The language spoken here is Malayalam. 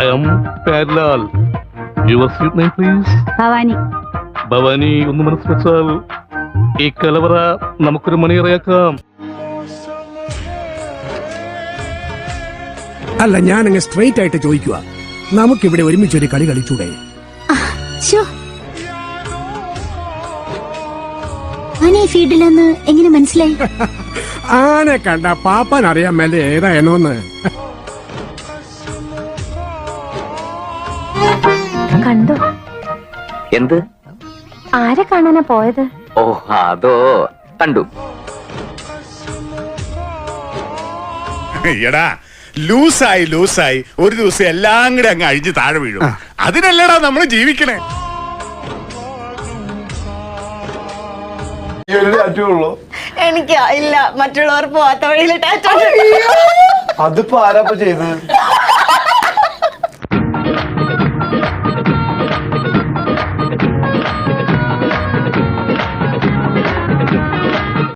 I am Padlal. Your sweet name, please. Bhavani. Bhavani ഒന്ന് മനസ്സ് വെച്ചാൽ ഈ കലവറ നമുക്കൊരു മണിയറയാക്കാം. അല്ല, ഞാനങ്ങ് സ്ട്രെയിറ്റ് ആയിട്ട് ചോദിക്കുക, നമുക്കിവിടെ ഒരുമിച്ചൊരു കളി കളിച്ചൂടെ? ഫീൽഡിലെന്ന് എങ്ങനെ മനസ്സിലായി? ആനെ കണ്ട പാപ്പൻ അറിയാൻ മേലെ ഏതായനോന്ന്. കണ്ടോ? എന്ത്? ആരെ കാണാനാ പോയത്? ഓ അതോ, കണ്ടു. എടാ, ലൂസായി ഒരു ദിവസം എല്ലാം കൂടെ അങ്ങ് അഴിഞ്ഞ് താഴെ വീഴും. അതിനല്ലടാ നമ്മൾ ജീവിക്കണേ. എനിക്ക് ഇല്ല, മറ്റുള്ളവർ പോവാത്ത വഴിയിൽ അതിപ്പോ ആരാപ്പ ചെയ്ത്?